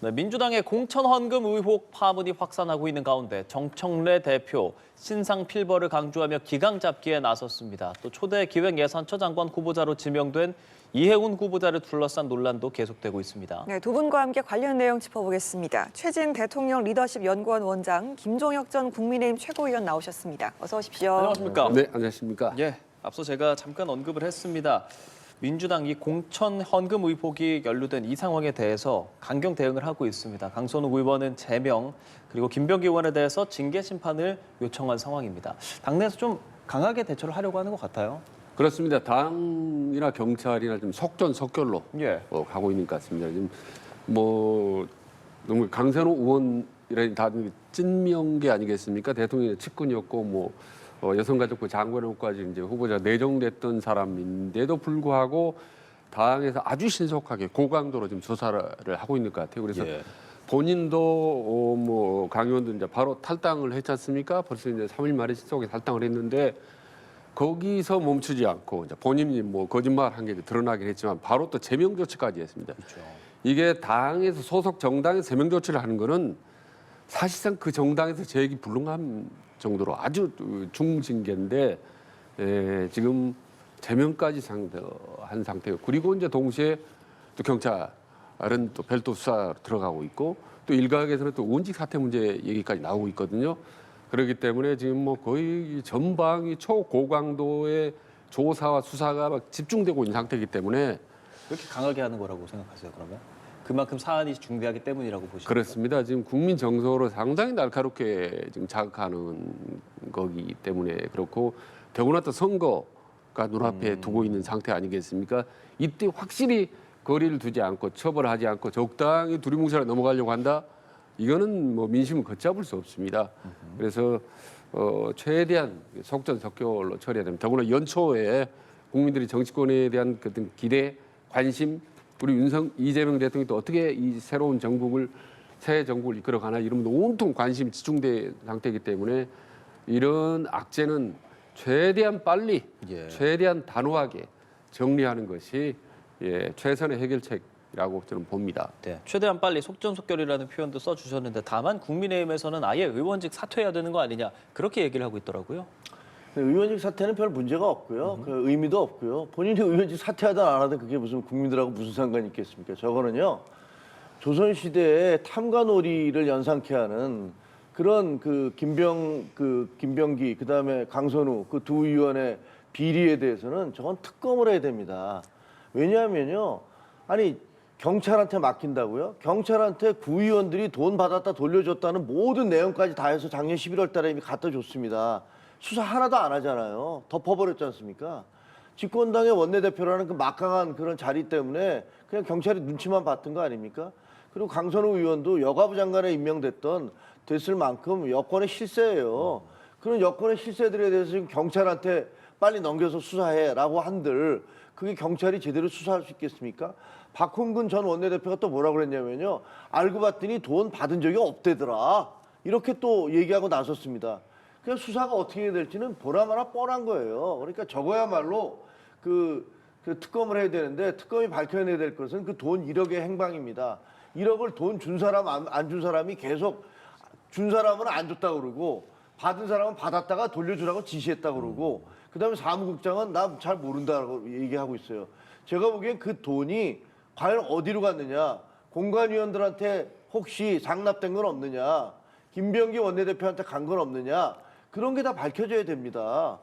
네, 민주당의 공천 헌금 의혹 파문이 확산하고 있는 가운데 정청래 대표 신상 필벌을 강조하며 기강 잡기에 나섰습니다. 또 초대 기획예산처 장관 후보자로 지명된 이해운 후보자를 둘러싼 논란도 계속되고 있습니다. 네, 두 분과 함께 관련 내용 짚어보겠습니다. 최진 대통령 리더십 연구원 원장, 김종혁 전 국민의힘 최고위원 나오셨습니다. 어서 오십시오. 안녕하십니까? 네, 안녕하십니까? 예, 앞서 제가 잠깐 언급을 했습니다. 민주당이 공천 헌금 의혹이 연루된 이 상황에 대해서 강경 대응을 하고 있습니다. 강선우 의원은 제명, 그리고 김병기 의원에 대해서 징계 심판을 요청한 상황입니다. 당내에서 좀 강하게 대처를 하려고 하는 것 같아요. 그렇습니다. 당이나 경찰이나 좀 속전속결로 예. 가고 있는 것 같습니다. 지금 뭐 너무 강선우 의원이라니 다 찐명계 아니겠습니까? 대통령의 측근이었고 뭐 여성가족부 장관까지 이제 후보자 내정됐던 사람인데도 불구하고 당에서 아주 신속하게 고강도로 지금 조사를 하고 있는 것 같아요. 그래서 예. 본인도 뭐 강 의원도 이제 바로 탈당을 했지 않습니까? 벌써 이제 3일 만에 신속하게 탈당을 했는데 거기서 멈추지 않고 이제 본인이 뭐 거짓말한 게 드러나긴 했지만 바로 또 제명 조치까지 했습니다. 그렇죠. 이게 당에서 소속 정당에서 제명 조치를 하는 거는 사실상 그 정당에서 재역이 불능한 정도로 아주 중징계인데 지금 제명까지 한 상태예요. 그리고 이제 동시에 또 경찰은 또 별도 수사 들어가고 있고 또 일각에서는 또 원직 사퇴 문제 얘기까지 나오고 있거든요. 그렇기 때문에 지금 뭐 거의 전방위 초고강도의 조사와 수사가 막 집중되고 있는 상태이기 때문에 그렇게 강하게 하는 거라고 생각하세요, 그러면? 그만큼 사안이 중대하기 때문이라고 보시죠? 그렇습니다. 지금 국민 정서로 상당히 날카롭게 지금 자극하는 거기 때문에 그렇고 더구나 또 선거가 눈앞에 두고 있는 상태 아니겠습니까? 이때 확실히 거리를 두지 않고 처벌하지 않고 적당히 두리뭉실하게 넘어가려고 한다. 이거는 뭐 민심을 걷잡을 수 없습니다. 그래서 최대한 속전속결로 처리해야 됩니다. 더구나 연초에 국민들이 정치권에 대한 어떤 기대, 관심, 우리 이재명 대통령이 또 어떻게 이 새로운 정국을 새 정국을 이끌어가나 이러면 온통 관심이 집중된 상태이기 때문에 이런 악재는 최대한 빨리, 예. 최대한 단호하게 정리하는 것이 최선의 해결책이라고 저는 봅니다. 네, 최대한 빨리 속전속결이라는 표현도 써주셨는데 다만 국민의힘에서는 아예 의원직 사퇴해야 되는 거 아니냐 그렇게 얘기를 하고 있더라고요. 의원직 사퇴는 별 문제가 없고요. 그 의미도 없고요. 본인이 의원직 사퇴하든 안 하든 그게 무슨 국민들하고 무슨 상관이 있겠습니까? 저거는요. 조선시대에 탐관오리를 연상케 하는 그런 김병기 그다음에 강선우 그 두 의원의 비리에 대해서는 저건 특검을 해야 됩니다. 왜냐하면요. 아니 경찰한테 맡긴다고요? 경찰한테 구의원들이 돈 받았다 돌려줬다는 모든 내용까지 다 해서 작년 11월 달에 이미 갖다 줬습니다. 수사 하나도 안 하잖아요. 덮어버렸지 않습니까? 집권당의 원내대표라는 그 막강한 그런 자리 때문에 그냥 경찰이 눈치만 봤던 거 아닙니까? 그리고 강선우 의원도 여가부 장관에 됐을 만큼 여권의 실세예요. 그런 여권의 실세들에 대해서 지금 경찰한테 빨리 넘겨서 수사해라고 한들 그게 경찰이 제대로 수사할 수 있겠습니까? 박홍근 전 원내대표가 또 뭐라고 그랬냐면요. 알고 봤더니 돈 받은 적이 없대더라. 이렇게 또 얘기하고 나섰습니다. 그냥 수사가 어떻게 해야 될지는 보나마나 뻔한 거예요. 그러니까 저거야말로 그 특검을 해야 되는데 특검이 밝혀내야 될 것은 그 돈 1억의 행방입니다. 1억을 돈 준 사람 안 준 사람이 계속 준 사람은 안 줬다고 그러고 받은 사람은 받았다가 돌려주라고 지시했다고 그러고 그다음에 사무국장은 나 잘 모른다고 얘기하고 있어요. 제가 보기엔 그 돈이 과연 어디로 갔느냐, 공관위원들한테 혹시 상납된 건 없느냐, 김병기 원내대표한테 간 건 없느냐, 그런 게 다 밝혀져야 됩니다.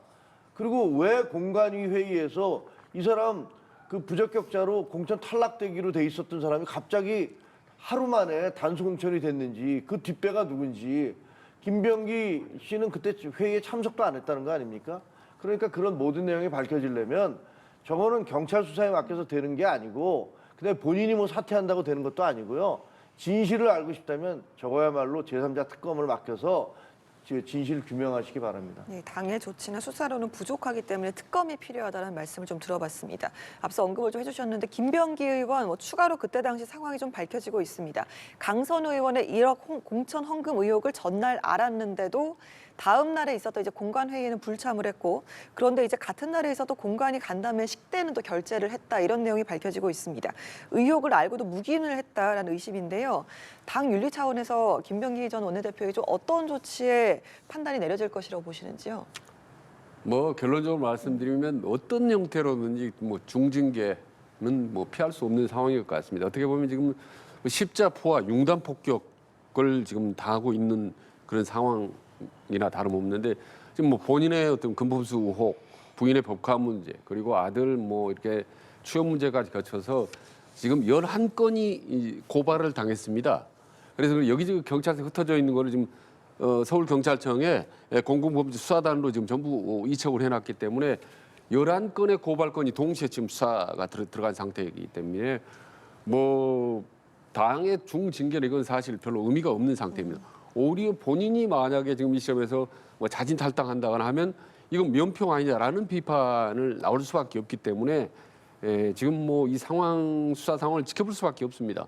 그리고 왜 공관위 회의에서 이 사람 그 부적격자로 공천 탈락되기로 돼 있었던 사람이 갑자기 하루 만에 단수 공천이 됐는지 그 뒷배가 누군지 김병기 씨는 그때 회의에 참석도 안 했다는 거 아닙니까? 그러니까 그런 모든 내용이 밝혀지려면 저거는 경찰 수사에 맡겨서 되는 게 아니고 그다음에 본인이 뭐 사퇴한다고 되는 것도 아니고요. 진실을 알고 싶다면 저거야말로 제3자 특검을 맡겨서 진실을 규명하시기 바랍니다. 네, 당의 조치나 수사로는 부족하기 때문에 특검이 필요하다는 말씀을 좀 들어봤습니다. 앞서 언급을 좀 해주셨는데 김병기 의원 추가로 그때 당시 상황이 좀 밝혀지고 있습니다. 강선우 의원의 1억 공천 헌금 의혹을 전날 알았는데도 다음 날에 있었던 이제 공관 회의는 불참을 했고 그런데 이제 같은 날에 있어도 공관이 간담회 식대는 또 결재를 했다 이런 내용이 밝혀지고 있습니다. 의혹을 알고도 묵인을 했다라는 의심인데요. 당 윤리 차원에서 김병기 전 원내대표에게 좀 어떤 조치에 판단이 내려질 것이라고 보시는지요? 뭐 결론적으로 말씀드리면 어떤 형태로든지 뭐 중징계는 뭐 피할 수 없는 상황일 것 같습니다. 어떻게 보면 지금 십자포와 융단 폭격을 지금 당하고 있는 그런 상황이나 다름없는데 지금 뭐 본인의 어떤 금품수 의혹, 부인의 법화 문제, 그리고 아들 뭐 이렇게 취업 문제까지 거쳐서 지금 11건이 고발을 당했습니다. 그래서 여기저기 경찰서 흩어져 있는 거를 지금 서울경찰청에 공공범죄 수사단으로 지금 전부 이첩을 해놨기 때문에 11건의 고발건이 동시에 지금 수사가 들어간 상태이기 때문에 뭐 당의 중징계는 이건 사실 별로 의미가 없는 상태입니다. 오히려 본인이 만약에 지금 이 시점에서 뭐 자진 탈당한다거나 하면 이건 면평 아니냐라는 비판을 나올 수밖에 없기 때문에 지금 뭐 이 상황 수사 상황을 지켜볼 수밖에 없습니다.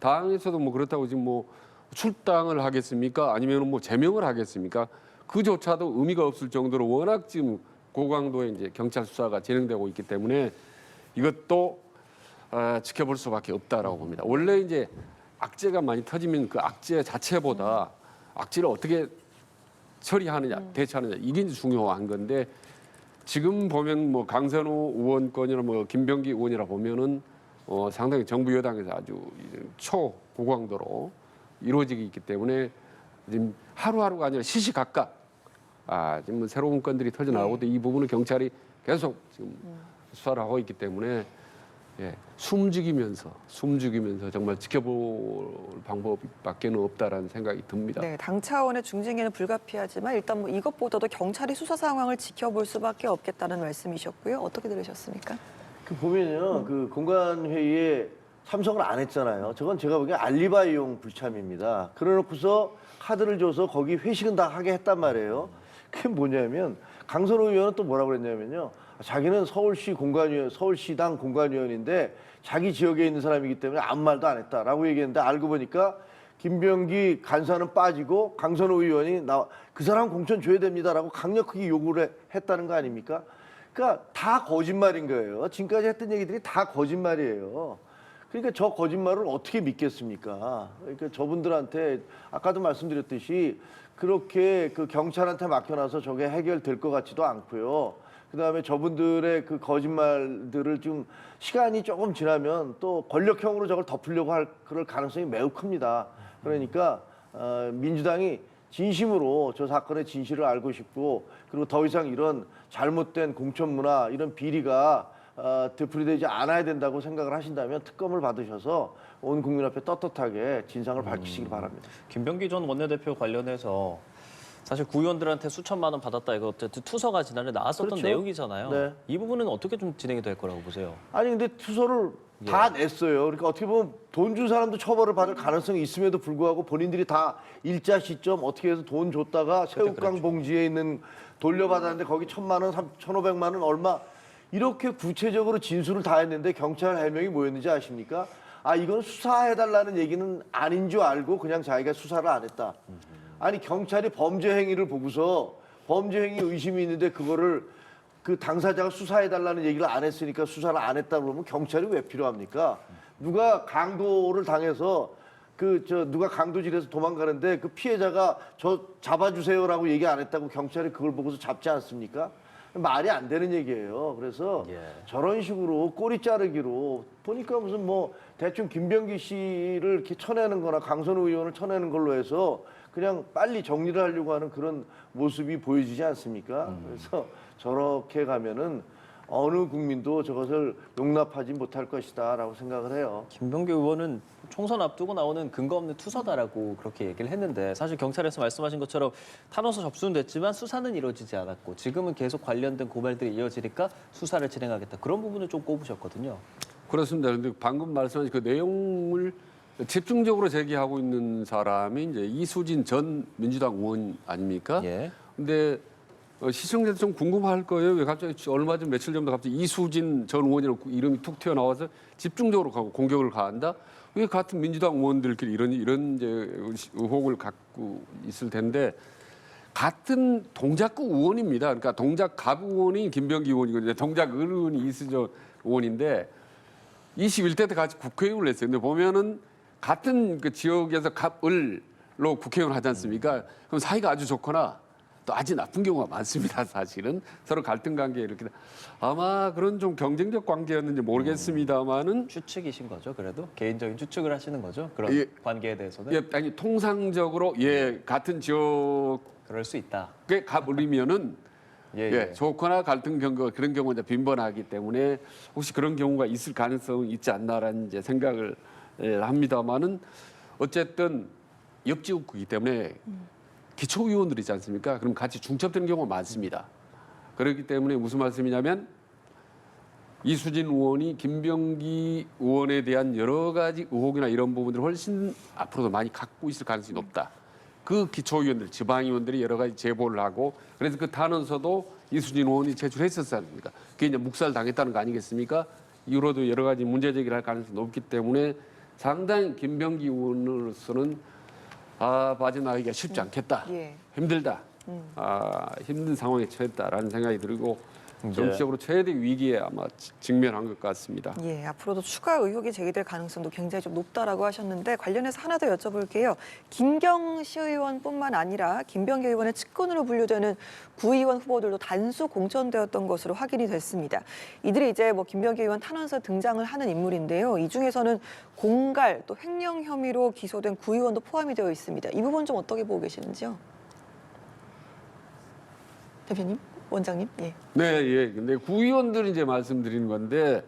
당에서도 뭐 그렇다고 지금 뭐 출당을 하겠습니까? 아니면 뭐 제명을 하겠습니까? 그조차도 의미가 없을 정도로 워낙 지금 고강도의 이제 경찰 수사가 진행되고 있기 때문에 이것도 지켜볼 수밖에 없다라고 봅니다. 원래 이제 악재가 많이 터지면 그 악재 자체보다 악재를 어떻게 처리하느냐, 대처하느냐 이게 이제 중요한 건데 지금 보면 뭐 강선우 의원 건이나 뭐 김병기 의원이라 보면은 상당히 정부 여당에서 아주 초고강도로 이루어지고 있기 때문에 지금 하루하루가 아니라 시시각각 지금 새로운 건들이 터져 나오고 이 부분은 경찰이 계속 지금 수사를 하고 있기 때문에 숨죽이면서 정말 지켜볼 방법밖에는 없다라는 생각이 듭니다. 네, 당 차원의 중징계는 불가피하지만 일단 뭐 이것보다도 경찰이 수사 상황을 지켜볼 수밖에 없겠다는 말씀이셨고요. 어떻게 들으셨습니까? 그 보면요, 그 공관 회의에 참석을 안 했잖아요. 저건 제가 보기엔 알리바이용 불참입니다. 그래놓고서 카드를 줘서 거기 회식은 다 하게 했단 말이에요. 그게 뭐냐면 강선호 의원은 또 뭐라고 그랬냐면요. 자기는 서울시당 공관위원인데 자기 지역에 있는 사람이기 때문에 아무 말도 안 했다라고 얘기했는데 알고 보니까 김병기 간사는 빠지고 강선호 의원이 그 사람 공천 줘야 됩니다라고 강력하게 요구를 했다는 거 아닙니까? 그러니까 다 거짓말인 거예요. 지금까지 했던 얘기들이 다 거짓말이에요. 그러니까 저 거짓말을 어떻게 믿겠습니까? 그러니까 저분들한테 아까도 말씀드렸듯이 그렇게 그 경찰한테 맡겨놔서 저게 해결될 것 같지도 않고요. 그다음에 저분들의 그 거짓말들을 좀 시간이 조금 지나면 또 권력형으로 저걸 덮으려고 할 그럴 가능성이 매우 큽니다. 그러니까 민주당이 진심으로 저 사건의 진실을 알고 싶고 그리고 더 이상 이런 잘못된 공천 문화 이런 비리가 되풀이되지 않아야 된다고 생각을 하신다면 특검을 받으셔서 온 국민 앞에 떳떳하게 진상을 밝히시기 바랍니다. 김병기 전 원내대표 관련해서 사실 구의원들한테 수천만 원 받았다 이거 어쨌든 투서가 지난해 나왔었던 그렇죠. 내용이잖아요. 네. 이 부분은 어떻게 좀 진행이 될 거라고 보세요? 아니 근데 투서를 다 냈어요. 그러니까 어떻게 보면 돈 준 사람도 처벌을 받을 가능성이 있음에도 불구하고 본인들이 다 일자 시점 어떻게 해서 돈 줬다가 새우깡 봉지에 있는 돌려받았는데 거기 1,000만 원, 1,500만 원 얼마 이렇게 구체적으로 진술을 다 했는데 경찰 해명이 뭐였는지 아십니까? 이건 수사해달라는 얘기는 아닌 줄 알고 그냥 자기가 수사를 안 했다. 아니 경찰이 범죄 행위를 보고서 범죄 행위 의심이 있는데 그거를 그 당사자가 수사해달라는 얘기를 안 했으니까 수사를 안 했다 그러면 경찰이 왜 필요합니까? 누가 강도를 당해서 누가 강도질해서 도망가는데 그 피해자가 저 잡아주세요라고 얘기 안 했다고 경찰이 그걸 보고서 잡지 않습니까? 말이 안 되는 얘기예요. 그래서 저런 식으로 꼬리 자르기로 보니까 무슨 뭐 대충 김병기 씨를 이렇게 쳐내는 거나 강선우 의원을 쳐내는 걸로 해서 그냥 빨리 정리를 하려고 하는 그런 모습이 보여지지 않습니까? 그래서 저렇게 가면은 어느 국민도 저것을 용납하지 못할 것이다라고 생각을 해요. 김병기 의원은 총선 앞두고 나오는 근거 없는 투서다라고 그렇게 얘기를 했는데 사실 경찰에서 말씀하신 것처럼 탄원서 접수는 됐지만 수사는 이루어지지 않았고 지금은 계속 관련된 고발들이 이어지니까 수사를 진행하겠다. 그런 부분을 좀 꼽으셨거든요. 그렇습니다. 그런데 방금 말씀하신 그 내용을 집중적으로 제기하고 있는 사람이 이제 이수진 전 민주당 의원 아닙니까? 근데 시청자들 좀 궁금할 거예요. 왜 갑자기 얼마 전 며칠 전부터 갑자기 이수진 전 의원이라는 이름이 툭 튀어나와서 집중적으로 공격을 가한다? 왜 같은 민주당 의원들끼리 이런 이제 의혹을 갖고 있을 텐데 같은 동작구 의원입니다. 그러니까 동작갑 의원이 김병기 의원이거든요. 동작을 의원이 이수저 의원인데 21대 때 같이 국회의원을 했어요. 근데 보면은 같은 그 지역에서 갑을로 국회의원 하지 않습니까? 그럼 사이가 아주 좋거나 또 아주 나쁜 경우가 많습니다. 사실은 서로 갈등 관계 이렇게 아마 그런 좀 경쟁적 관계였는지 모르겠습니다만은 추측이신 거죠? 그래도 개인적인 추측을 하시는 거죠? 그런 예. 관계에 대해서는 예, 아니 통상적으로 같은 지역에 그럴 수 있다. 갑을이면은 예, 예, 예. 좋거나 갈등 경우가 그런 경우가 이제 빈번하기 때문에 혹시 그런 경우가 있을 가능성이 있지 않나라는 이제 생각을 합니다만은 어쨌든 옆지역구이기 때문에 기초의원들이지 않습니까? 그럼 같이 중첩되는 경우가 많습니다. 그렇기 때문에 무슨 말씀이냐면 이수진 의원이 김병기 의원에 대한 여러 가지 의혹이나 이런 부분들을 훨씬 앞으로도 많이 갖고 있을 가능성이 높다. 그 기초의원들, 지방의원들이 여러 가지 제보를 하고 그래서 그 탄원서도 이수진 의원이 제출했었지 않습니까? 그게 이제 묵살당했다는 거 아니겠습니까? 이후로도 여러 가지 문제 제기를 할 가능성이 높기 때문에 상당히 김병기 의원으로서는 빠져나가기가 쉽지 않겠다. 예. 힘들다. 힘든 상황에 처했다라는 생각이 들고 이제- 정치적으로 최대 위기에 아마 직면한 것 같습니다. 예, 앞으로도 추가 의혹이 제기될 가능성도 굉장히 좀 높다라고 하셨는데 관련해서 하나 더 여쭤볼게요. 김경시 의원뿐만 아니라 김병기 의원의 측근으로 분류되는 구의원 후보들도 단수 공천되었던 것으로 확인이 됐습니다. 이들이 이제 뭐 김병기 의원 탄원서 등장을 하는 인물인데요. 이 중에서는 공갈 또 횡령 혐의로 기소된 구의원도 포함이 되어 있습니다. 이 부분 좀 어떻게 보고 계시는지요? 대표님, 원장님, 예. 네, 예. 근데 구의원들 이제 말씀드리는 건데,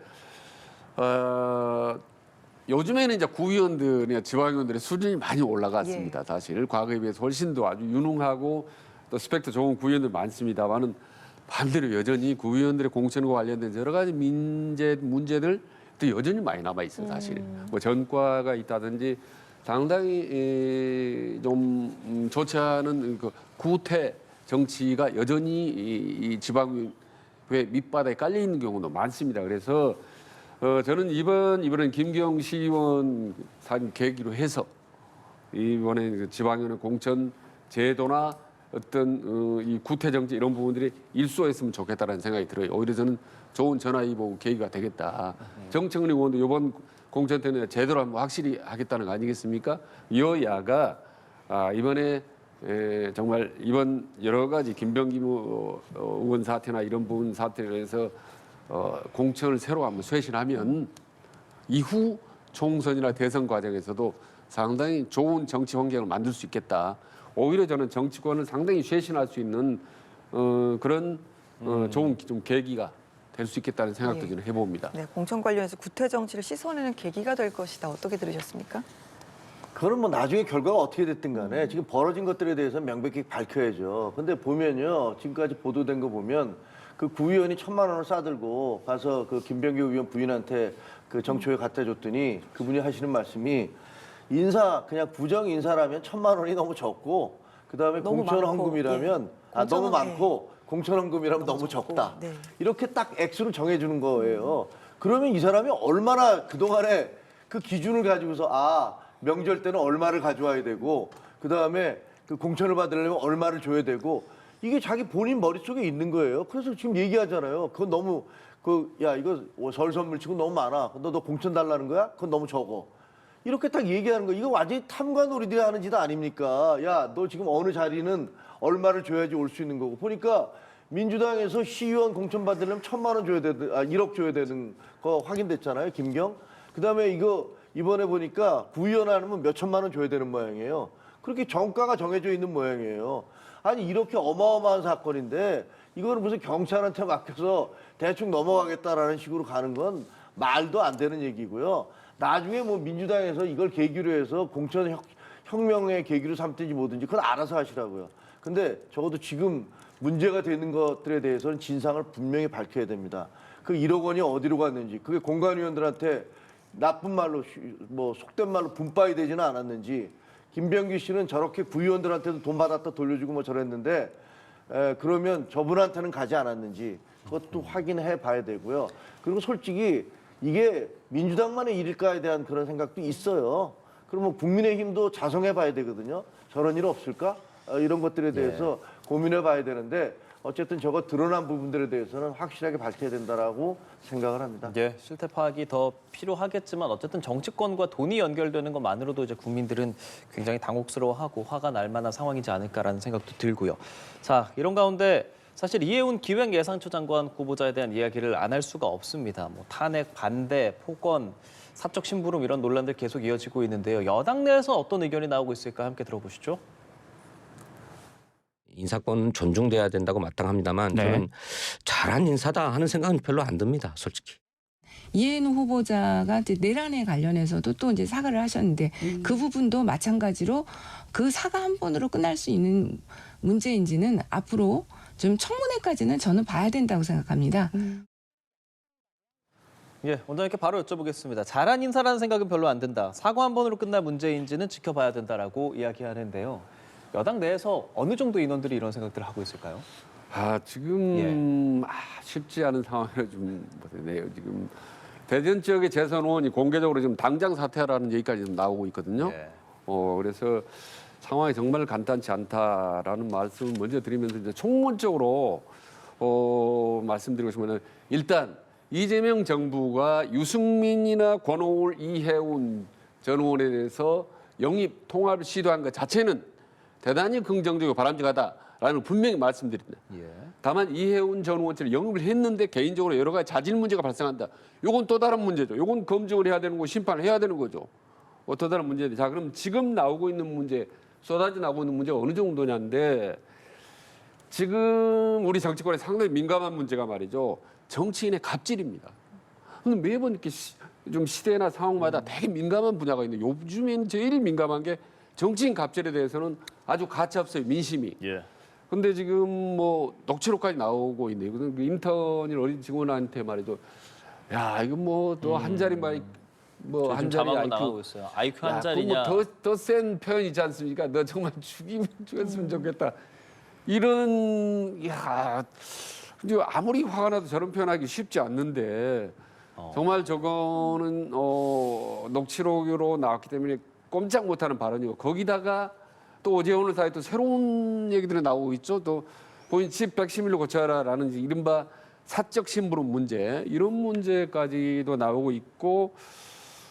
요즘에는 이제 구의원들이나 지방의원들의 수준이 많이 올라갔습니다. 사실 과거에 비해서 훨씬 더 아주 유능하고 또 스펙도 좋은 구의원들 많습니다만은 반대로 여전히 구의원들의 공천과 관련된 여러 가지 문제들 또 여전히 많이 남아 있어요. 사실 뭐 전과가 있다든지 상당히 좀 좋지 않은 그 구태 정치가 여전히 이 지방의 밑바닥에 깔려 있는 경우도 많습니다. 그래서 저는 이번엔 김경시 의원 산 계기로 해서 이번에 그 지방의원 공천 제도나 어떤 이 구태 정치 이런 부분들이 일소했으면 좋겠다라는 생각이 들어요. 오히려 저는 좋은 전화위복 계기가 되겠다. 정청래 의원도 이번 공천 때는 제대로 한번 확실히 하겠다는 거 아니겠습니까? 여야가 이번에 정말 이번 여러 가지 김병기 의원 사태나 이런 부분 사태에 대해서 공천을 새로 한번 쇄신하면 이후 총선이나 대선 과정에서도 상당히 좋은 정치 환경을 만들 수 있겠다. 오히려 저는 정치권을 상당히 쇄신할 수 있는 그런 좋은 좀 계기가 될 수 있겠다는 생각도 예. 저는 해봅니다. 네, 공천 관련해서 구태 정치를 씻어내는 계기가 될 것이다. 어떻게 들으셨습니까? 그거는 뭐 나중에 결과가 어떻게 됐든 간에 지금 벌어진 것들에 대해서 명백히 밝혀야죠. 근데 보면요. 지금까지 보도된 거 보면 그 구의원이 1,000만 원을 싸들고 가서 그 김병기 의원 부인한테 그 정초에 갖다 줬더니 그분이 하시는 말씀이 그냥 부정 인사라면 1,000만 원이 너무 적고 그다음에 너무 공천 많고, 헌금이라면 예. 너무 공천 많고 공천 헌금이라면 너무 적고, 적다. 네. 이렇게 딱 액수를 정해주는 거예요. 그러면 이 사람이 얼마나 그동안에 그 기준을 가지고서 명절 때는 얼마를 가져와야 되고 그다음에 그 공천을 받으려면 얼마를 줘야 되고 이게 자기 본인 머릿속에 있는 거예요. 그래서 지금 얘기하잖아요. 그건 너무 이거 설 선물 치고 너무 많아. 너 공천 달라는 거야? 그건 너무 적어. 이렇게 딱 얘기하는 거. 이거 완전히 탐관 놀이들이 하는 짓 아닙니까? 야, 너 지금 어느 자리는 얼마를 줘야지 올 수 있는 거고. 보니까 민주당에서 시의원 공천 받으려면 1,000만 원 줘야 되는 1억 줘야 되는 거 확인됐잖아요. 김경. 그다음에 이번에 보니까 구의원 하면 몇 천만 원 줘야 되는 모양이에요. 그렇게 정가가 정해져 있는 모양이에요. 아니 이렇게 어마어마한 사건인데 이거는 무슨 경찰한테 맡겨서 대충 넘어가겠다라는 식으로 가는 건 말도 안 되는 얘기고요. 나중에 뭐 민주당에서 이걸 계기로 해서 공천 혁명의 계기로 삼든지 뭐든지 그건 알아서 하시라고요. 근데 적어도 지금 문제가 되는 것들에 대해서는 진상을 분명히 밝혀야 됩니다. 그 1억 원이 어디로 갔는지 그게 공관위원들한테 나쁜 말로 뭐 속된 말로 분파이 되지는 않았는지 김병기 씨는 저렇게 구의원들한테도 돈 받았다 돌려주고 뭐 저랬는데 그러면 저분한테는 가지 않았는지 그것도 확인해 봐야 되고요. 그리고 솔직히 이게 민주당만의 일일까에 대한 그런 생각도 있어요. 그러면 국민의힘도 자성해 봐야 되거든요. 저런 일 없을까? 이런 것들에 대해서 고민해 봐야 되는데 어쨌든 저거 드러난 부분들에 대해서는 확실하게 밝혀야 된다라고 생각을 합니다. 예, 실태 파악이 더 필요하겠지만 어쨌든 정치권과 돈이 연결되는 것만으로도 이제 국민들은 굉장히 당혹스러워하고 화가 날 만한 상황이지 않을까라는 생각도 들고요. 자, 이런 가운데 사실 이해운 기획예산처장관 후보자에 대한 이야기를 안 할 수가 없습니다. 뭐 탄핵 반대, 폭언, 사적 심부름 이런 논란들 계속 이어지고 있는데요. 여당 내에서 어떤 의견이 나오고 있을까 함께 들어보시죠. 인사권은 존중돼야 된다고 마땅합니다만 저는 잘한 인사다 하는 생각은 별로 안 듭니다, 솔직히. 이해운 후보자가 이제 내란에 관련해서도 또 이제 사과를 하셨는데 그 부분도 마찬가지로 그 사과 한 번으로 끝날 수 있는 문제인지는 앞으로 좀 청문회까지는 저는 봐야 된다고 생각합니다. 예, 원장님께 바로 여쭤보겠습니다. 잘한 인사라는 생각은 별로 안 든다. 사과 한 번으로 끝날 문제인지는 지켜봐야 된다라고 이야기하는데요. 여당 내에서 어느 정도 인원들이 이런 생각들을 하고 있을까요? 지금 쉽지 않은 상황이라 좀 보네요. 지금 대전 지역의 재선 의원이 공개적으로 지금 당장 사퇴하라는 얘기까지 좀 나오고 있거든요. 예. 그래서 상황이 정말 간단치 않다라는 말씀을 먼저 드리면서 이제 총론적으로 말씀드리고 싶으면 일단 이재명 정부가 유승민이나 권오울, 이해운 전 의원에 대해서 영입 통합을 시도한 것 자체는 대단히 긍정적이고 바람직하다라는 분명히 말씀드립니다. 예. 다만 이해운 전 의원처럼 영입을 했는데 개인적으로 여러 가지 자질 문제가 발생한다. 이건 또 다른 문제죠. 이건 검증을 해야 되는 거고 심판을 해야 되는 거죠. 또 다른 문제인데 자 그럼 지금 나오고 있는 문제, 쏟아져 나오고 있는 문제가 어느 정도냐인데 지금 우리 정치권에 상당히 민감한 문제가 말이죠. 정치인의 갑질입니다. 근데 매번 이렇게 좀 시대나 상황마다 되게 민감한 분야가 있는데 요즘에는 제일 민감한 게 정치인 갑질에 대해서는 아주 가차없어요, 민심이. 예. 근데 지금 뭐 녹취록까지 나오고 있네요. 그 인턴이 어린 직원한테 말이죠. 야, 이거 뭐 또 한 자리 뭐 한 자리 자막으로 IQ. 나가고 있어요. IQ 한 자리냐. 뭐더 센 표현이지 않습니까? 너 정말 죽였으면 좋겠다. 이런 이제 아무리 화가 나도 저런 표현하기 쉽지 않는데 정말 저거는 녹취록으로 나왔기 때문에 꼼짝 못하는 발언이고 거기다가 또 어제 오늘 사이 또 새로운 얘기들이 나오고 있죠. 또 본인 집 111로 고쳐라라는 이른바 사적 심부름 문제 이런 문제까지도 나오고 있고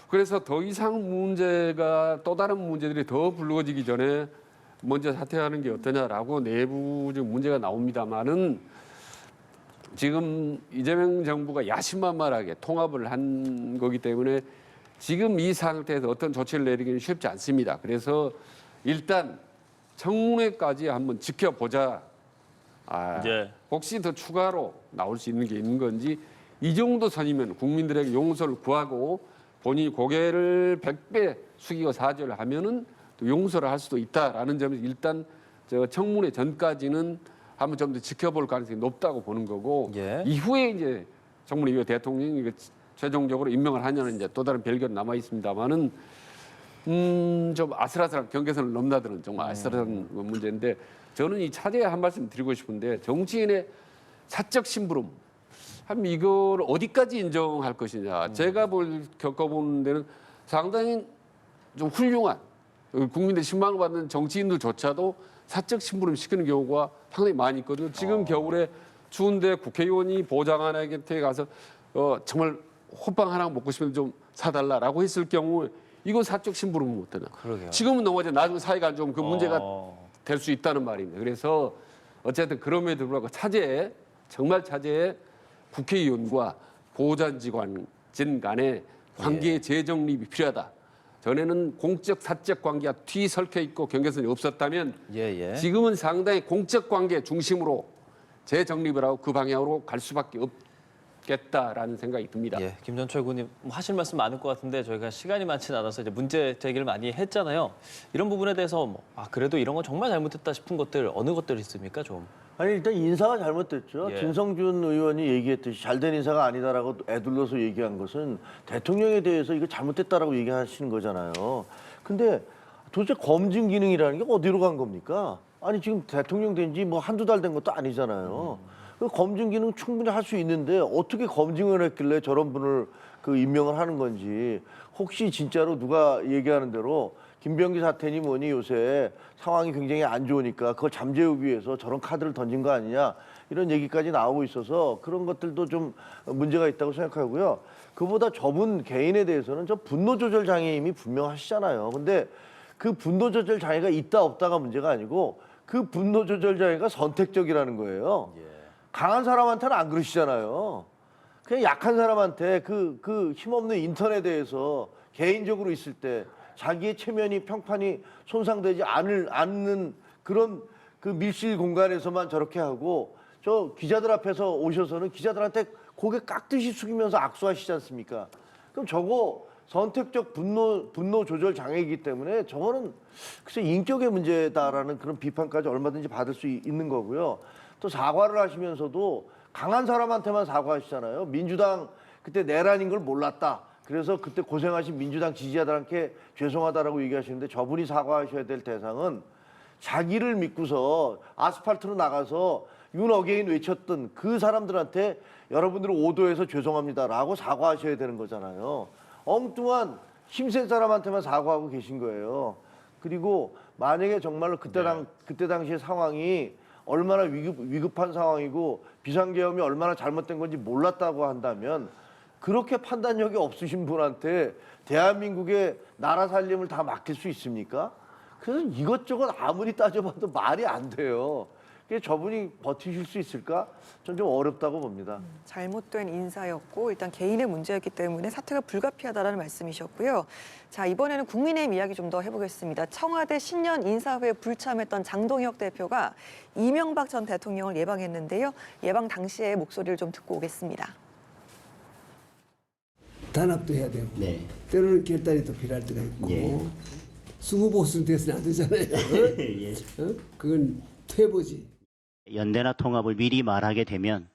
그래서 더 이상 문제가 또 다른 문제들이 더 불거지기 전에 먼저 사퇴하는 게 어떠냐라고 내부적 문제가 나옵니다만은 지금 이재명 정부가 야심만만하게 통합을 한 거기 때문에 지금 이 상태에서 어떤 조치를 내리기는 쉽지 않습니다. 그래서 일단 청문회까지 한번 지켜보자. 예. 혹시 더 추가로 나올 수 있는 게 있는 건지 이 정도 선이면 국민들에게 용서를 구하고 본인이 고개를 100배 숙이고 사죄를 하면은 또 용서를 할 수도 있다라는 점에서 일단 저 청문회 전까지는 한번 좀 더 지켜볼 가능성이 높다고 보는 거고 예. 이후에 이제 청문회 이후에 대통령이 이거 최종적으로 임명을 하냐는 이제 또 다른 별개는 남아 있습니다만은 좀 아슬아슬한 경계선을 넘나드는 정말 아슬아슬한 문제인데 저는 이 차제에 한 말씀 드리고 싶은데 정치인의 사적 심부름 한 이걸 어디까지 인정할 것이냐 제가 겪어본 데는 상당히 좀 훌륭한 국민들 신망을 받는 정치인들조차도 사적 심부름 시키는 경우가 상당히 많이 있거든요. 지금 겨울에 추운데 국회의원이 보좌관에게 가서 정말 호빵 하나 먹고 싶으면 좀 사달라라고 했을 경우 이건 사적 심부름은 못 되나. 그러게요. 지금은 넘어져 나중에 사이가 안 좋으면 그 문제가 될 수 있다는 말입니다. 그래서 어쨌든 그럼에도 불구하고 정말 차제에 국회의원과 보좌직관 간의 관계의 재정립이 필요하다. 전에는 공적 사적 관계가 뒤설켜 있고 경계선이 없었다면 예. 지금은 상당히 공적 관계 중심으로 재정립을 하고 그 방향으로 갈 수밖에 없겠다라는 생각이 듭니다. 예, 김 전 최고님 하실 말씀 많을 것 같은데 저희가 시간이 많지는 않아서 이제 문제 제기를 많이 했잖아요. 이런 부분에 대해서 그래도 이런 건 정말 잘못했다 싶은 것들 어느 것들이 있습니까 좀? 아니 일단 인사가 잘못됐죠. 예. 진성준 의원이 얘기했듯이 잘된 인사가 아니다라고 애둘러서 얘기한 것은 대통령에 대해서 이거 잘못됐다라고 얘기하시는 거잖아요. 근데 도대체 검증 기능이라는 게 어디로 간 겁니까? 아니 지금 대통령 된 지 뭐 한두 달 된 것도 아니잖아요. 그 검증 기능 충분히 할 수 있는데 어떻게 검증을 했길래 저런 분을 그 임명을 하는 건지 혹시 진짜로 누가 얘기하는 대로 김병기 사태니 뭐니 요새 상황이 굉장히 안 좋으니까 그걸 잠재우기 위해서 저런 카드를 던진 거 아니냐 이런 얘기까지 나오고 있어서 그런 것들도 좀 문제가 있다고 생각하고요. 그보다 저분 개인에 대해서는 저 분노 조절 장애임이 분명하시잖아요. 근데 그 분노 조절 장애가 있다 없다가 문제가 아니고 그 분노 조절 장애가 선택적이라는 거예요. 강한 사람한테는 안 그러시잖아요. 그냥 약한 사람한테 그 힘없는 인터넷에서 개인적으로 있을 때 자기의 체면이 평판이 손상되지 않는 그런 그 밀실 공간에서만 저렇게 하고 저 기자들 앞에서 오셔서는 기자들한테 고개 깍듯이 숙이면서 악수하시지 않습니까? 그럼 저거 선택적 분노 조절 장애이기 때문에 저거는 글쎄 인격의 문제다라는 그런 비판까지 얼마든지 받을 수 있는 거고요. 또 사과를 하시면서도 강한 사람한테만 사과하시잖아요. 민주당 그때 내란인 걸 몰랐다. 그래서 그때 고생하신 민주당 지지자들한테 죄송하다라고 얘기하시는데 저분이 사과하셔야 될 대상은 자기를 믿고서 아스팔트로 나가서 윤 어게인 외쳤던 그 사람들한테 여러분들은 오도해서 죄송합니다라고 사과하셔야 되는 거잖아요. 엉뚱한 힘센 사람한테만 사과하고 계신 거예요. 그리고 만약에 정말로 그때 당시의 상황이 얼마나 위급한 상황이고 비상계엄이 얼마나 잘못된 건지 몰랐다고 한다면 그렇게 판단력이 없으신 분한테 대한민국의 나라 살림을 다 맡길 수 있습니까? 그래서 이것저것 아무리 따져봐도 말이 안 돼요. 그래서 저분이 버티실 수 있을까? 전 좀 어렵다고 봅니다. 잘못된 인사였고 일단 개인의 문제였기 때문에 사퇴가 불가피하다라는 말씀이셨고요. 자, 이번에는 국민의힘 이야기 좀 더 해보겠습니다. 청와대 신년 인사회에 불참했던 장동혁 대표가 이명박 전 대통령을 예방했는데요. 예방 당시의 목소리를 좀 듣고 오겠습니다. 단합도 해야 되고 네. 때로는 결단이 또 필요할 때가 있고 예. 수구보수 돼서는 안 되잖아요. 예. 어? 그건 퇴보지. 연대나 통합을 미리 말하게 되면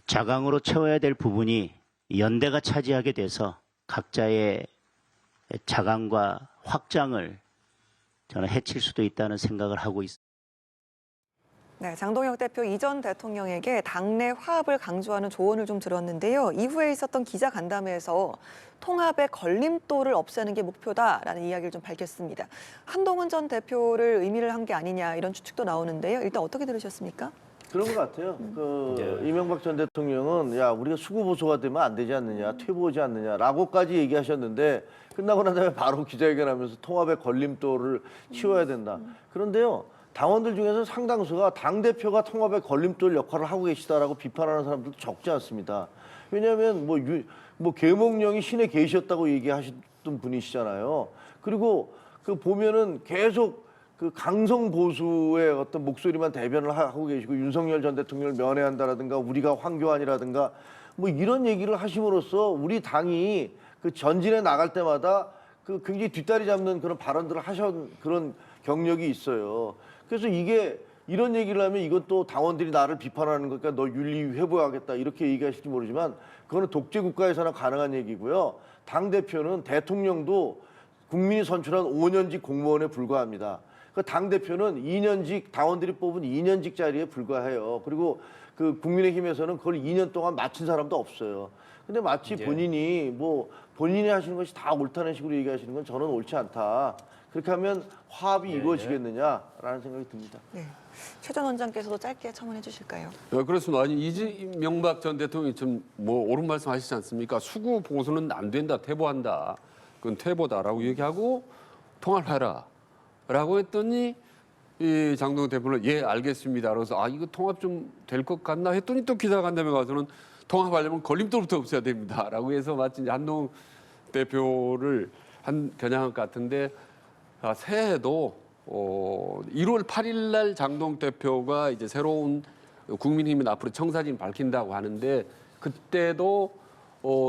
자강으로 채워야 될 부분이 연대가 차지하게 돼서 각자의 자강과 확장을 저는 해칠 수도 있다는 생각을 하고 있습니다. 네, 장동혁 대표 이전 대통령에게 당내 화합을 강조하는 조언을 좀 들었는데요. 이후에 있었던 기자간담회에서 통합의 걸림돌을 없애는 게 목표다라는 이야기를 좀 밝혔습니다. 한동훈 전 대표를 의미를 한 게 아니냐 이런 추측도 나오는데요. 일단 어떻게 들으셨습니까? 그런 것 같아요. 이명박 전 대통령은 야 우리가 수구보수가 되면 안 되지 않느냐, 퇴보하지 않느냐라고까지 얘기하셨는데 끝나고 난 다음에 바로 기자회견하면서 통합의 걸림돌을 치워야 된다. 그런데요. 당원들 중에서 상당수가 당대표가 통합의 걸림돌 역할을 하고 계시다라고 비판하는 사람들도 적지 않습니다. 왜냐하면 뭐 계몽령이 신의 계시였다고 얘기하셨던 분이시잖아요. 그리고 그 보면은 계속 그 강성 보수의 어떤 목소리만 대변을 하고 계시고 윤석열 전 대통령을 면회한다라든가 우리가 황교안이라든가 뭐 이런 얘기를 하심으로써 우리 당이 그 전진에 나갈 때마다 그 굉장히 뒷다리 잡는 그런 발언들을 하신 그런 경력이 있어요. 그래서 이게 이런 얘기를 하면 이것도 당원들이 나를 비판하는 거니까 너 윤리 회부하겠다 이렇게 얘기하실지 모르지만 그거는 독재 국가에서나 가능한 얘기고요. 당 대표는 대통령도 국민이 선출한 5년직 공무원에 불과합니다. 그 당 대표는 2년직 당원들이 뽑은 2년직 자리에 불과해요. 그리고 그 국민의힘에서는 그걸 2년 동안 마친 사람도 없어요. 근데 마치 본인이 본인이 하시는 것이 다 옳다는 식으로 얘기하시는 건 저는 옳지 않다. 그렇게 하면 화합이 이루어지겠느냐라는 생각이 듭니다. 네, 최 전 원장께서도 짧게 첨언해 주실까요? 그렇습니다. 아니 이명박 전 대통령이 좀 옳은 말씀 하시지 않습니까? 수구 보수는 안 된다, 퇴보한다. 그건 퇴보다라고 얘기하고 통합하라라고 했더니 이 장동혁 대표는 예 알겠습니다. 그래서 이거 통합 좀 될 것 같나 했더니 또 기자간담회 가서는 통합하려면 걸림돌부터 없애야 됩니다라고 해서 마치 한동훈 대표를 겨냥한 것 같은데. 새해도 1월 8일 날 장동혁 대표가 이제 새로운 국민의힘 앞으로 청사진 밝힌다고 하는데 그때도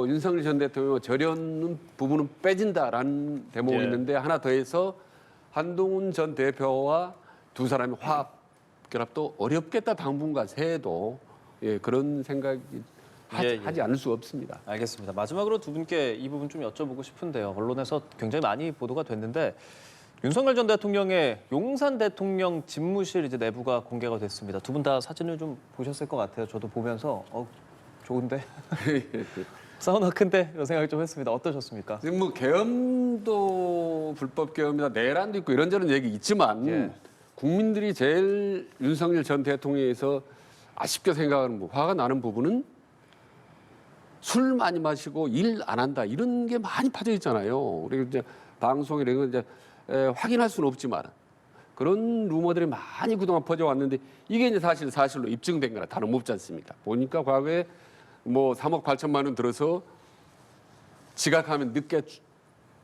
윤석열 전 대통령 절연 부분은 빼진다라는 대목이 있는데 하나 더해서 한동훈 전 대표와 두 사람이 화합 결합도 어렵겠다 당분간 새해도 그런 생각이 하지 않을 수 없습니다. 알겠습니다. 마지막으로 두 분께 이 부분 좀 여쭤보고 싶은데요. 언론에서 굉장히 많이 보도가 됐는데 윤석열 전 대통령의 용산 대통령 집무실 이제 내부가 공개가 됐습니다. 두 분 다 사진을 좀 보셨을 것 같아요. 저도 보면서 좋은데 사우나 큰데 이런 생각 좀 했습니다. 어떠셨습니까? 지금 뭐 계엄도 불법 계엄이다, 내란도 있고 이런저런 얘기 있지만 예. 국민들이 제일 윤석열 전 대통령에서 아쉽게 생각하는 화가 나는 부분은 술 많이 마시고 일 안 한다 이런 게 많이 파져 있잖아요. 그리고 이제 방송에 이런 거 이제 확인할 수는 없지만 그런 루머들이 많이 그동안 퍼져 왔는데 이게 이제 사실로 입증된 거나 다름없지 않습니까? 보니까 과거에 뭐 3억 8천만 원 들어서 지각하면 늦게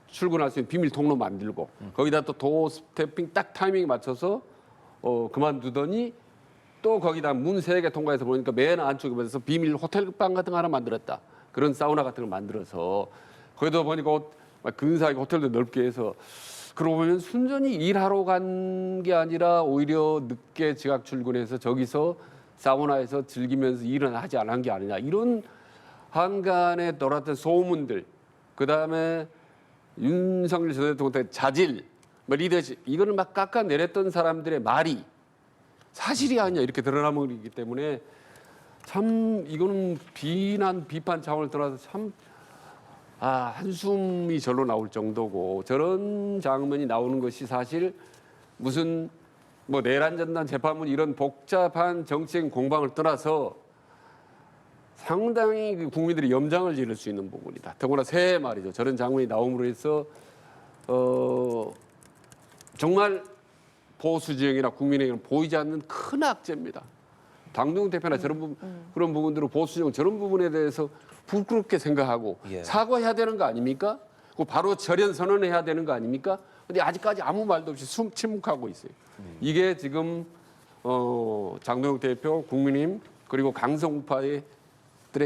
출근할 수 있는 비밀 통로 만들고 거기다 또 도어 스태핑 딱 타이밍에 맞춰서 그만두더니 또 거기다 문 3개 통과해서 보니까 맨 안쪽에 보면서 비밀 호텔방 같은 거 하나 만들었다. 그런 사우나 같은 걸 만들어서 거기다 보니까 근사하게 호텔도 넓게 해서 그러고 보면 순전히 일하러 간 게 아니라 오히려 늦게 지각 출근해서 저기서 사우나에서 즐기면서 일은 하지 않은 게 아니냐. 이런 한간에 돌았던 소문들, 그다음에 윤석열 전 대통령의 자질, 리더십, 이거를 막 깎아내렸던 사람들의 말이 사실이 아니냐 이렇게 드러나는 거기 때문에 참 이거는 비판 차원을 떠나서 참 한숨이 절로 나올 정도고 저런 장면이 나오는 것이 사실 무슨 뭐 내란 전단 재판문 이런 복잡한 정치적 공방을 떠나서 상당히 국민들이 염장을 지를 수 있는 부분이다. 더구나 새해 말이죠. 저런 장면이 나옴으로 해서 정말 보수 지형이나 국민에게는 보이지 않는 큰 악재입니다. 당대웅 대표나 저런 그런 부분들은 보수 지형 저런 부분에 대해서 부끄럽게 생각하고 예. 사과해야 되는 거 아닙니까? 그 바로 절연 선언해야 되는 거 아닙니까? 근데 아직까지 아무 말도 없이 침묵하고 있어요. 이게 지금 장동혁 대표, 국민의힘 그리고 강성우파들의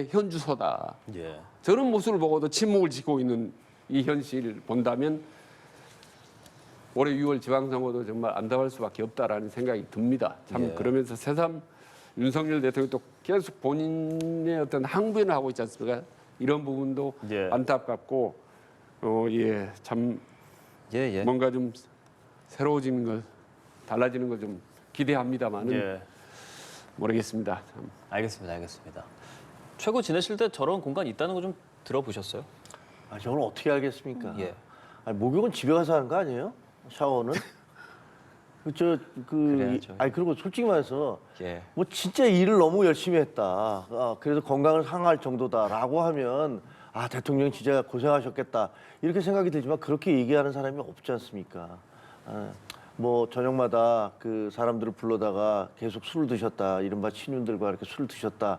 현주소다. 예. 저런 모습을 보고도 침묵을 지키고 있는 이 현실을 본다면 올해 6월 지방선거도 정말 안타까울 수밖에 없다라는 생각이 듭니다. 참 예. 그러면서 새삼 윤석열 대통령도 계속 본인의 어떤 항변을 하고 있지 않습니까? 이런 부분도 예. 안타깝고 참 예. 뭔가 좀 새로워지는 것, 달라지는 걸 좀 기대합니다만은 예. 모르겠습니다. 참. 알겠습니다. 최고 지내실 때 저런 공간이 있다는 거 좀 들어보셨어요? 저걸 어떻게 알겠습니까? 예. 목욕은 집에 가서 하는 거 아니에요? 샤워는? 그래야죠. 그리고 솔직히 말해서 예. 뭐 진짜 일을 너무 열심히 했다. 그래서 건강을 상할 정도다라고 하면 대통령 진짜 고생하셨겠다 이렇게 생각이 들지만 그렇게 얘기하는 사람이 없지 않습니까? 뭐 저녁마다 그 사람들을 불러다가 계속 술을 드셨다, 이른바 친윤들과 이렇게 술을 드셨다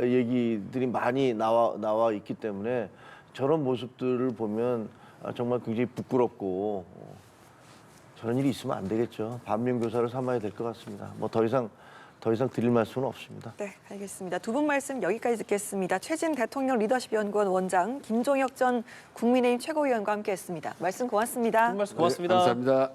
얘기들이 많이 나와 있기 때문에 저런 모습들을 보면 정말 굉장히 부끄럽고 저런 일이 있으면 안 되겠죠. 반면교사를 삼아야 될 것 같습니다. 뭐 더 이상 드릴 말씀은 없습니다. 네, 알겠습니다. 두 분 말씀 여기까지 듣겠습니다. 최진 대통령 리더십 연구원 원장, 김종혁 전 국민의힘 최고위원과 함께했습니다. 말씀 고맙습니다. 말씀 고맙습니다. 감사합니다.